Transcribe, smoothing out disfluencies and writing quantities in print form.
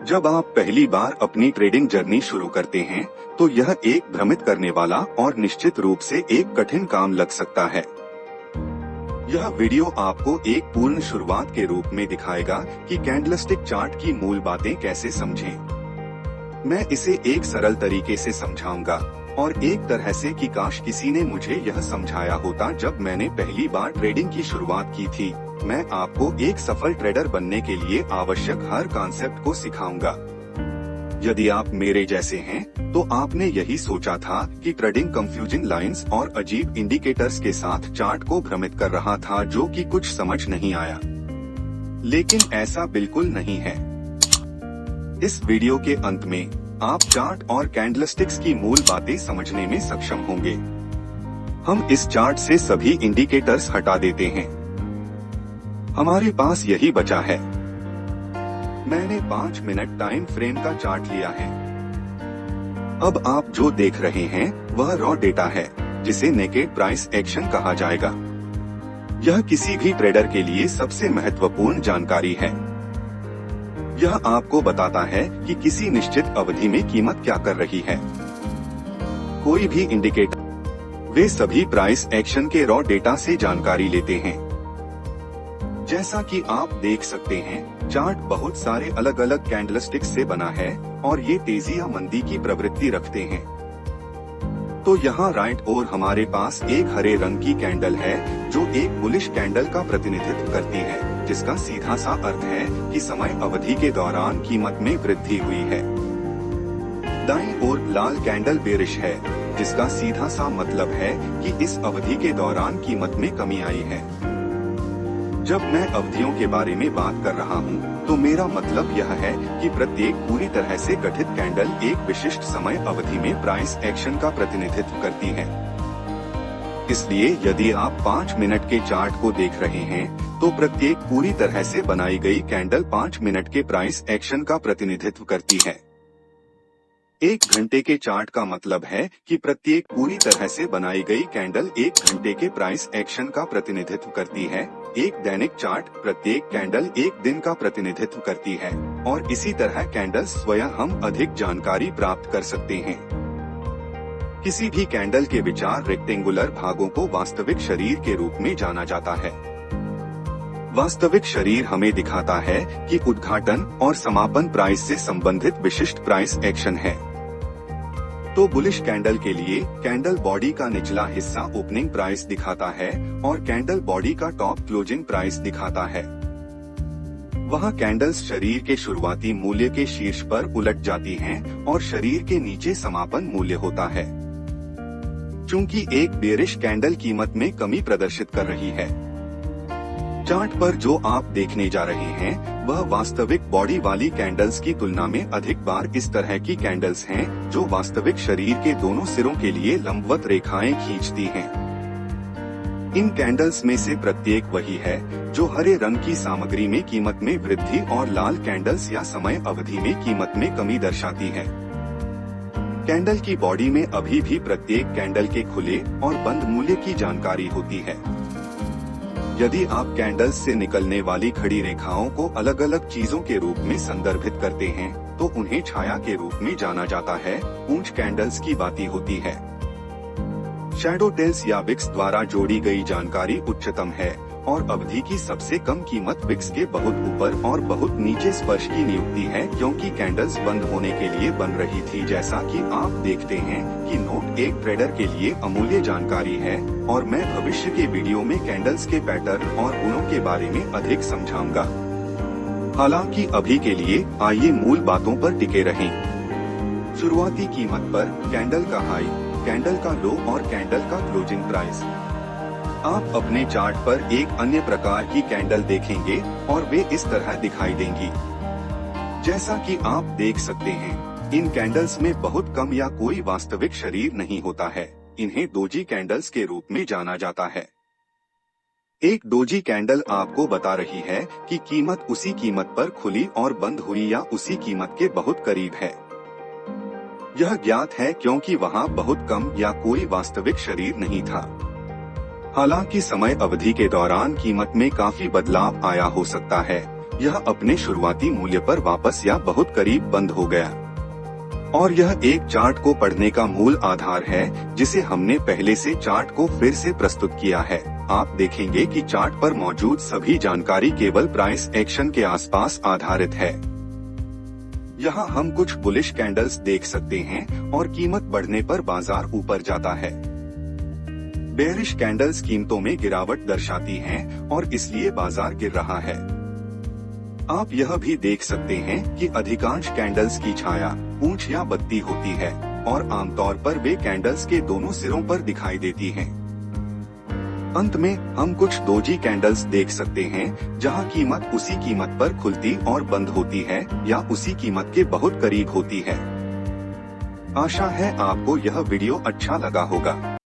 जब आप पहली बार अपनी ट्रेडिंग जर्नी शुरू करते हैं, तो यह एक भ्रमित करने वाला और निश्चित रूप से एक कठिन काम लग सकता है। यह वीडियो आपको एक पूर्ण शुरुआत के रूप में दिखाएगा कि कैंडलस्टिक चार्ट की मूल बातें कैसे समझें। मैं इसे एक सरल तरीके से समझाऊंगा और एक तरह से कि काश किसी ने मुझे यह समझाया होता जब मैंने पहली बार ट्रेडिंग की शुरुआत की थी। मैं आपको एक सफल ट्रेडर बनने के लिए आवश्यक हर कॉन्सेप्ट को सिखाऊंगा। यदि आप मेरे जैसे हैं, तो आपने यही सोचा था कि ट्रेडिंग कंफ्यूजिंग लाइंस और अजीब इंडिकेटर्स के साथ चार्ट को भ्रमित कर रहा था, जो कि कुछ समझ नहीं आया। लेकिन ऐसा बिल्कुल नहीं है। इस वीडियो के अंत में आप चार्ट और कैंडलस्टिक्स की मूल बातें समझने में सक्षम होंगे। हम इस चार्ट से सभी इंडिकेटर्स हटा देते हैं। हमारे पास यही बचा है। मैंने 5 मिनट टाइम फ्रेम का चार्ट लिया है। अब आप जो देख रहे हैं वह रॉ डेटा है, जिसे नेकेड प्राइस एक्शन कहा जाएगा। यह किसी भी ट्रेडर के लिए सबसे महत्वपूर्ण जानकारी है। यह आपको बताता है कि किसी निश्चित अवधि में कीमत क्या कर रही है। कोई भी इंडिकेटर, वे सभी प्राइस एक्शन के रॉ डेटा से जानकारी लेते हैं। जैसा कि आप देख सकते हैं, चार्ट बहुत सारे अलग अलग कैंडलस्टिक्स से बना है और ये तेजी या मंदी की प्रवृत्ति रखते हैं। तो यहाँ राइट ओर हमारे पास एक हरे रंग की कैंडल है, जो एक बुलिश कैंडल का प्रतिनिधित्व करती है, जिसका सीधा सा अर्थ है कि समय अवधि के दौरान कीमत में वृद्धि हुई है। दाईं ओर लाल कैंडल बेरिश है, जिसका सीधा सा मतलब है कि इस अवधि के दौरान कीमत में कमी आई है। जब मैं अवधियों के बारे में बात कर रहा हूँ, तो मेरा मतलब यह है कि प्रत्येक पूरी तरह से गठित कैंडल एक विशिष्ट समय अवधि में प्राइस एक्शन का प्रतिनिधित्व करती है। इसलिए यदि आप 5 मिनट के चार्ट को देख रहे हैं, तो प्रत्येक पूरी तरह से बनाई गई कैंडल 5 मिनट के प्राइस एक्शन का प्रतिनिधित्व करती है। 1 घंटे के चार्ट का मतलब है कि प्रत्येक पूरी तरह से बनाई गई कैंडल 1 घंटे के प्राइस एक्शन का प्रतिनिधित्व करती है। एक दैनिक चार्ट प्रत्येक कैंडल 1 दिन का प्रतिनिधित्व करती है, और इसी तरह कैंडल्स स्वयं हम अधिक जानकारी प्राप्त कर सकते हैं। किसी भी कैंडल के विचार रेक्टेंगुलर भागों को वास्तविक शरीर के रूप में जाना जाता है। वास्तविक शरीर हमें दिखाता है कि उद्घाटन और समापन प्राइस से संबंधित विशिष्ट प्राइस एक्शन है। तो बुलिश कैंडल के लिए कैंडल बॉडी का निचला हिस्सा ओपनिंग प्राइस दिखाता है और कैंडल बॉडी का टॉप क्लोजिंग प्राइस दिखाता है। वहाँ कैंडल्स शरीर के शुरुआती मूल्य के शीर्ष पर उलट जाती हैं और शरीर के नीचे समापन मूल्य होता है। चूंकि एक बेरिश कैंडल कीमत में कमी प्रदर्शित कर रही है। चार्ट पर जो आप देखने जा रहे हैं, वह वास्तविक बॉडी वाली कैंडल्स की तुलना में अधिक बार इस तरह की कैंडल्स हैं, जो वास्तविक शरीर के दोनों सिरों के लिए लंबवत रेखाएं खींचती हैं। इन कैंडल्स में से प्रत्येक वही है जो हरे रंग की सामग्री में कीमत में वृद्धि और लाल कैंडल्स या समय अवधि में कीमत में कमी दर्शाती है। कैंडल की बॉडी में अभी भी प्रत्येक कैंडल के खुले और बंद मूल्य की जानकारी होती है। यदि आप कैंडल्स से निकलने वाली खड़ी रेखाओं को अलग अलग चीजों के रूप में संदर्भित करते हैं, तो उन्हें छाया के रूप में जाना जाता है। ऊंच कैंडल्स की बाती होती है। शैडो टेल्स या विक्स द्वारा जोड़ी गई जानकारी उच्चतम है, और अवधि की सबसे कम कीमत विक्स के बहुत ऊपर और बहुत नीचे स्पर्श की नियुक्ति है, क्योंकि कैंडल्स बंद होने के लिए बन रही थी। जैसा कि आप देखते हैं कि नोट एक ट्रेडर के लिए अमूल्य जानकारी है, और मैं भविष्य के वीडियो में कैंडल्स के पैटर्न और गुणों के बारे में अधिक समझाऊंगा। हालांकि अभी के लिए आइए मूल बातों पर टिके रहें। शुरुआती कीमत पर कैंडल का हाई, कैंडल का लो और कैंडल का क्लोजिंग प्राइस। आप अपने चार्ट पर एक अन्य प्रकार की कैंडल देखेंगे और वे इस तरह दिखाई देंगी। जैसा कि आप देख सकते हैं, इन कैंडल्स में बहुत कम या कोई वास्तविक शरीर नहीं होता है। इन्हें डोजी कैंडल्स के रूप में जाना जाता है। एक डोजी कैंडल आपको बता रही है कि कीमत उसी कीमत पर खुली और बंद हुई या उसी कीमत के बहुत करीब है। यह ज्ञात है क्योंकि वहाँ बहुत कम या कोई वास्तविक शरीर नहीं था। हालांकि समय अवधि के दौरान कीमत में काफी बदलाव आया हो सकता है, यह अपने शुरुआती मूल्य पर वापस या बहुत करीब बंद हो गया। और यह एक चार्ट को पढ़ने का मूल आधार है, जिसे हमने पहले से चार्ट को फिर से प्रस्तुत किया है। आप देखेंगे कि चार्ट पर मौजूद सभी जानकारी केवल प्राइस एक्शन के आसपास आधारित है। यहाँ हम कुछ बुलिश कैंडल्स देख सकते हैं और कीमत बढ़ने पर बाजार ऊपर जाता है। बेयरिश कैंडल्स कीमतों में गिरावट दर्शाती हैं और इसलिए बाजार गिर रहा है। आप यह भी देख सकते हैं कि अधिकांश कैंडल्स की छाया पूंछ या बत्ती होती है और आमतौर पर वे कैंडल्स के दोनों सिरों पर दिखाई देती हैं। अंत में हम कुछ डोजी कैंडल्स देख सकते हैं, जहां कीमत उसी कीमत पर खुलती और बंद होती है या उसी कीमत के बहुत करीब होती है। आशा है आपको यह वीडियो अच्छा लगा होगा।